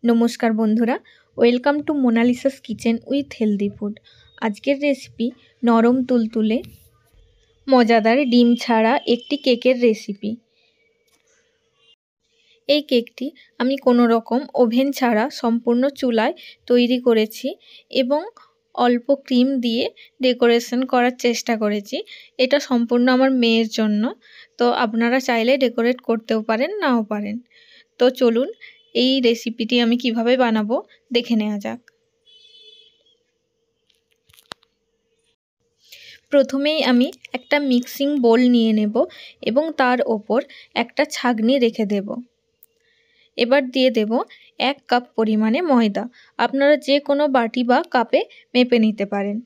নমস্কার বন্ধুরা, welcome to Monalisa's kitchen with healthy food. আজকের রেসিপি নরম তুলতুলে মজাদার ডিম ছাড়া একটি কেকের রেসিপি। এই কেকটি আমি কোনো রকম ওভেন ছাড়া সম্পূর্ণ চুলায় তৈরি করেছি এবং অল্প ক্রিম দিয়ে ডেকোরেশন করার চেষ্টা করেছি। এটা সম্পূর্ণ আমার মেয়ের জন্য, তো আপনারা চাইলে ডেকোরেট করতেও পারেন, নাও পারেন। তো চলুন এই রেসিপিটি আমি কিভাবে বানাবো দেখে নেওয়া যাক। প্রথমেই আমি একটা মিক্সিং বোল নিয়ে নেব এবং তার ওপর একটা ছাঁকনি রেখে দেব। এবার দিয়ে দেব 1 কাপ পরিমাণে ময়দা। আপনারা যে কোনো বাটি বা কাপে মেপে নিতে পারেন।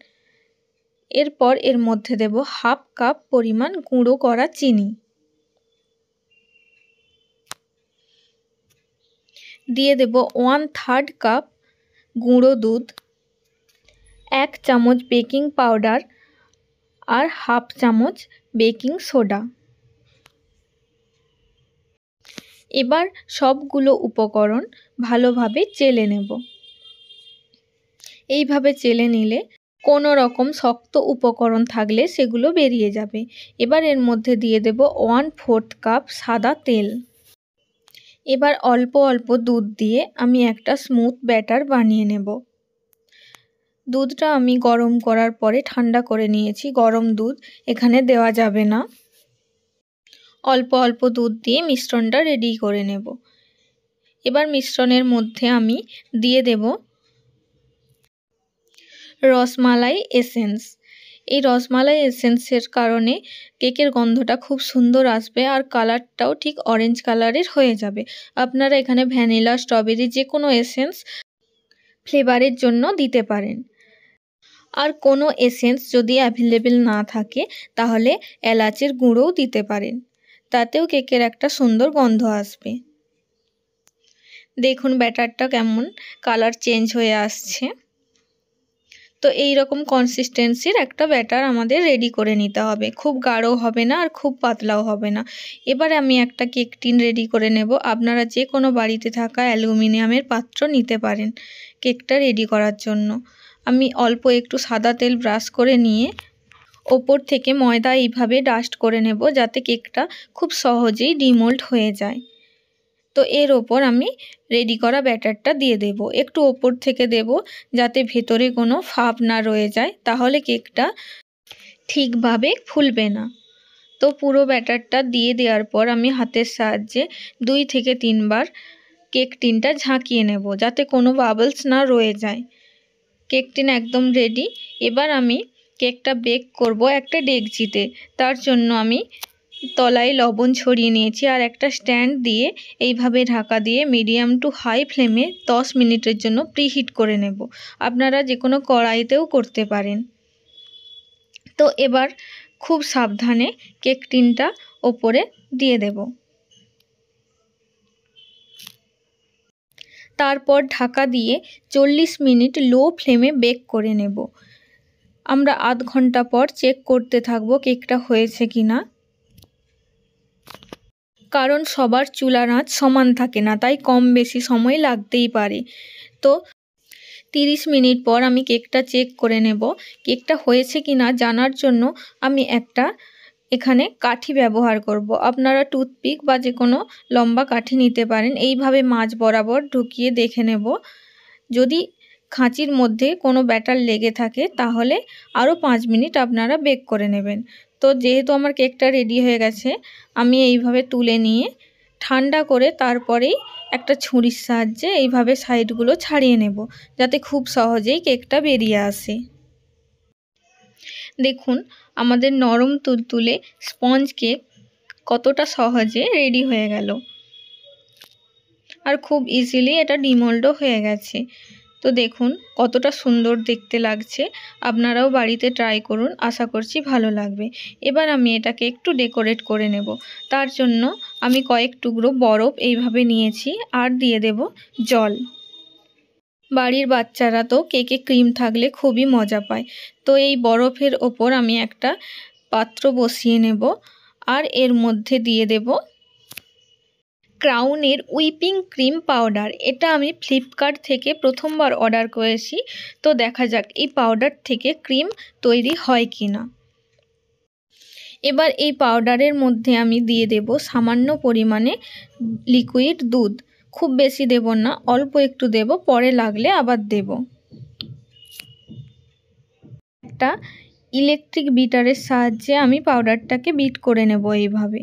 এরপর এর মধ্যে দেব 1/2 কাপ পরিমাণ গুঁড়ো করা চিনি। দিয়ে দেব 1/3 কাপ গুঁড়ো দুধ, 1 চামচ বেকিং পাউডার আর 1/2 চামচ বেকিং সোডা। এবার সবগুলো উপকরণ ভালোভাবে চেলে নেব। এইভাবে চেলে নিলে কোনো রকম শক্ত উপকরণ থাকলে সেগুলো বেরিয়ে যাবে। এবার এর মধ্যে দিয়ে দেব 1/4 কাপ সাদা তেল। এবার অল্প অল্প দুধ দিয়ে আমি একটা স্মুথ ব্যাটার বানিয়ে নেব। দুধটা আমি গরম করার পরে ঠান্ডা করে নিয়েছি। গরম দুধ এখানে দেওয়া যাবে না। অল্প অল্প দুধ দিয়ে মিশ্রণটা রেডি করে নেব। এবার মিশ্রণের মধ্যে আমি দিয়ে দেব রসমালাই এসেন্স। এই রসমালাই এসেন্সের কারণে কেকের গন্ধটা খুব সুন্দর আসবে আর কালারটাও ঠিক অরেঞ্জ কালারের হয়ে যাবে। আপনারা এখানে ভ্যানিলা, স্ট্রবেরি যে কোনো এসেন্স ফ্লেভারের জন্য দিতে পারেন। আর কোনো এসেন্স যদি অ্যাভেলেবেল না থাকে তাহলে এলাচের গুঁড়োও দিতে পারেন, তাতেও কেকের একটা সুন্দর গন্ধ আসবে। দেখুন ব্যাটারটা কেমন কালার চেঞ্জ হয়ে আসছে। তো এই রকম কনসিস্টেন্সির একটা ব্যাটার আমাদের রেডি করে নিতে হবে। খুব গাঢ় হবে না আর খুব পাতলাও হবে না। এবার আমি একটা কেক টিন রেডি করে নেব। আপনারা যে কোনো বাড়িতে থাকা অ্যালুমিনিয়ামের পাত্র নিতে পারেন কেকটা রেডি করার জন্য। আমি অল্প একটু সাদা তেল ব্রাশ করে নিয়ে ওপর থেকে ময়দা এইভাবে ডাস্ট করে নেব যাতে কেকটা খুব সহজেই ডিমোল্ড হয়ে যায়। তো এর ওপর আমি রেডি করা ব্যাটারটা দিয়ে দেব। একটু ওপর থেকে দেব যাতে ভেতরে কোনো ফাঁপ না রয়ে যায়, তাহলে কেকটা ঠিকভাবে ফুলবে না। তো পুরো ব্যাটারটা দিয়ে দেওয়ার পর আমি হাতের সাহায্যে 2 থেকে 3 বার কেক টিনটা ঝাঁকিয়ে নেব যাতে কোনো বাবলস না রয়ে যায়। কেক টিন একদম রেডি। এবার আমি কেকটা বেক করব একটা ডেকচিতে। তার জন্য আমি তলায় লবণ ছড়িয়ে নিয়েছি আর একটা স্ট্যান্ড দিয়ে এইভাবে ঢাকা দিয়ে মিডিয়াম টু হাই ফ্লেমে 10 মিনিটের জন্য প্রিহিট করে নেব। আপনারা যে কোনো কড়াইতেও করতে পারেন। তো এবার খুব সাবধানে কেক টিনটা ওপরে দিয়ে দেব। তারপর ঢাকা দিয়ে 40 মিনিট লো ফ্লেমে বেক করে নেব। আমরা আধ ঘন্টা পর চেক করতে থাকবো কেকটা হয়েছে কিনা, কারণ সবার চুলার আঁচ সমান থাকে না, তাই কম বেশি সময় লাগতেই পারে। তো 30 মিনিট পর আমি কেকটা চেক করে নেব। কেকটা হয়েছে কিনা জানার জন্য আমি একটা এখানে কাঠি ব্যবহার করব। আপনারা টুথপিক বা যে কোনো লম্বা কাঠি নিতে পারেন। এইভাবে মাঝ বরাবর ঢুকিয়ে দেখে নেব। যদি খাঁচির মধ্যে কোনো ব্যাটার লেগে থাকে তাহলে আরও 5 মিনিট আপনারা বেক করে নেবেন। তো যেহেতু আমার কেকটা রেডি হয়ে গেছে, আমি এইভাবে তুলে নিয়ে ঠান্ডা করে তারপরেই একটা ছুরির সাহায্যে এইভাবে সাইডগুলো ছাড়িয়ে নেব যাতে খুব সহজেই কেকটা বেরিয়ে আসে। দেখুন আমাদের নরম তুলতুলে স্পঞ্জ কেক কতটা সহজে রেডি হয়ে গেল আর খুব ইজিলি এটা ডিমোল্ডও হয়ে গেছে। তো দেখুন কতটা সুন্দর দেখতে লাগছে। আপনারাও বাড়িতে ট্রাই করুন, আশা করছি ভালো লাগবে। এবার আমি এটাকে একটু ডেকোরেট করে নেব। তার জন্য আমি কয়েক টুকরো বরফ এইভাবে নিয়েছি আর দিয়ে দেব জল। বাড়ির বাচ্চারা তো কেকে ক্রিম থাকলে খুবই মজা পায়। তো এই বরফের ওপর আমি একটা পাত্র বসিয়ে নেব আর এর মধ্যে দিয়ে দেব ক্রাউনের হুইপিং ক্রিম পাউডার। এটা আমি ফ্লিপকার্ট থেকে প্রথমবার অর্ডার করেছি, তো দেখা যাক এই পাউডার থেকে ক্রিম তৈরি হয় কি না। এবার এই পাউডারের মধ্যে আমি দিয়ে দেব সামান্য পরিমাণে লিকুইড দুধ। খুব বেশি দেব না, অল্প একটু দেব, পরে লাগলে আবার দেব। একটা ইলেকট্রিক বিটারের সাহায্যে আমি পাউডারটাকে বিট করে নেব এইভাবে।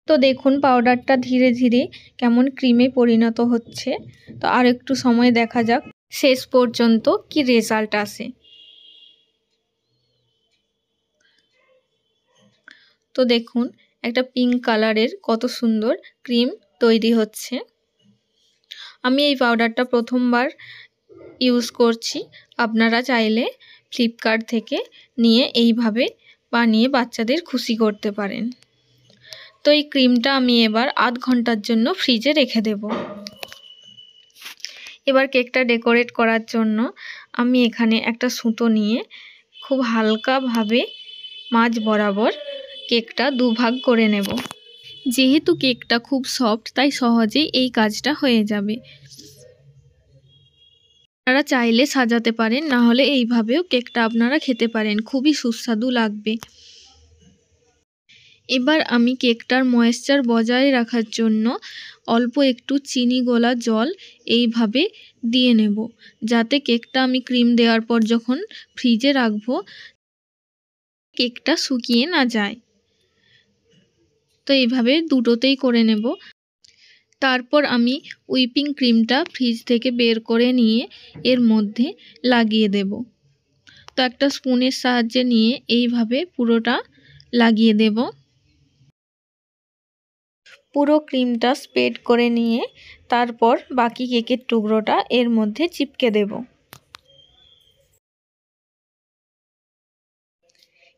তো দেখুন পাউডারটা ধীরে ধীরে কেমন ক্রিমে পরিণত হচ্ছে। তো আর একটু সময় দেখা যাক শেষ পর্যন্ত কি রেজাল্ট আসে। তো দেখুন একটা পিঙ্ক কালারের কত সুন্দর ক্রিম তৈরি হচ্ছে। আমি এই পাউডারটা প্রথমবার ইউজ করছি। আপনারা চাইলে ফ্লিপকার্ট থেকে নিয়ে এইভাবে বানিয়ে বাচ্চাদের খুশি করতে পারেন। তো এই ক্রিমটা আমি এবার আধ ঘন্টার জন্য ফ্রিজে রেখে দেব। এবার কেকটা ডেকোরেট করার জন্য আমি এখানে একটা সুতো নিয়ে খুব হালকাভাবে মাঝ বরাবর কেকটা দুভাগ করে নেব। যেহেতু কেকটা খুব সফট, তাই সহজেই এই কাজটা হয়ে যাবে। আপনারা চাইলে সাজাতে পারেন, না হলে এইভাবেও কেকটা আপনারা খেতে পারেন, খুবই সুস্বাদু লাগবে। এবার আমি কেকটার ময়েশ্চার বজায় রাখার জন্য অল্প একটু চিনি গোলা জল এইভাবে দিয়ে নেব, যাতে কেকটা আমি ক্রিম দেওয়ার পর যখন ফ্রিজে রাখবো কেকটা শুকিয়ে না যায়। তো এইভাবে দুটোতেই করে নেব। তারপর আমি হুইপিং ক্রিমটা ফ্রিজ থেকে বের করে নিয়ে এর মধ্যে লাগিয়ে দেব। তো একটা স্পুনের সাহায্যে নিয়ে এইভাবে পুরোটা লাগিয়ে দেব। পুরো ক্রিমটা স্প্রেড করে নিয়ে তারপর বাকি কেকের টুকরোটা এর মধ্যে চিপকে দেব।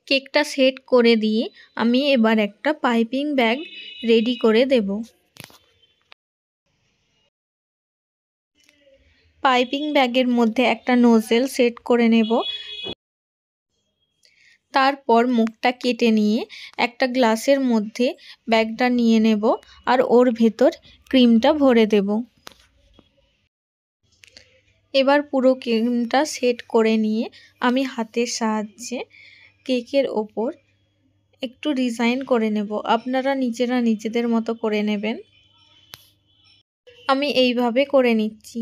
কেকটা সেট করে দিয়ে আমি এবার একটা পাইপিং ব্যাগ রেডি করে দেব। পাইপিং ব্যাগের মধ্যে একটা নোজেল সেট করে নেব। তারপর মুখটা কেটে নিয়ে একটা গ্লাসের মধ্যে ব্যাগটা নিয়ে নেব আর ওর ভেতর ক্রিমটা ভরে দেব। এবার পুরো ক্রিমটা সেট করে নিয়ে আমি হাতের সাহায্যে কেকের ওপর একটু ডিজাইন করে নেব। আপনারা নিজেরা নিজেদের মতো করে নেবেন। আমি এইভাবে করে নিচ্ছি।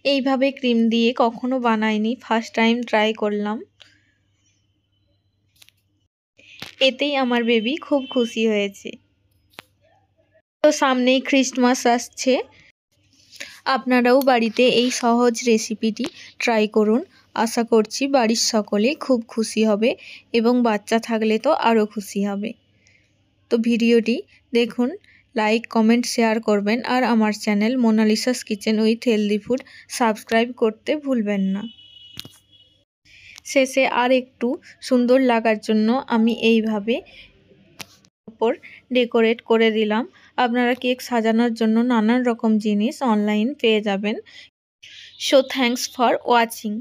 এইভাবে ক্রিম দিয়ে কখনো বানাইনি, ফার্স্ট টাইম ট্রাই করলাম। এতেই আমার বেবি খুব খুশি হয়েছে। তো সামনেই ক্রিসমাস আসছে, আপনারাও বাড়িতে এই সহজ রেসিপিটি ট্রাই করুন। আশা করছি বাড়ির সকলে খুব খুশি হবে এবং বাচ্চা থাকলে তো আরও খুশি হবে। তো ভিডিওটি দেখুন, লাইক কমেন্ট শেয়ার করবেন আর আমার channel Monalisa's kitchen with healthy food subscribe করতে ভুলবেন না। শেষে আর একটু সুন্দর লাগার জন্য আমি এইভাবে উপর ডেকোরেট করে দিলাম। আপনারা কেক সাজানোর জন্য নানান রকম জিনিস অনলাইন পেয়ে যাবেন। So thanks for watching.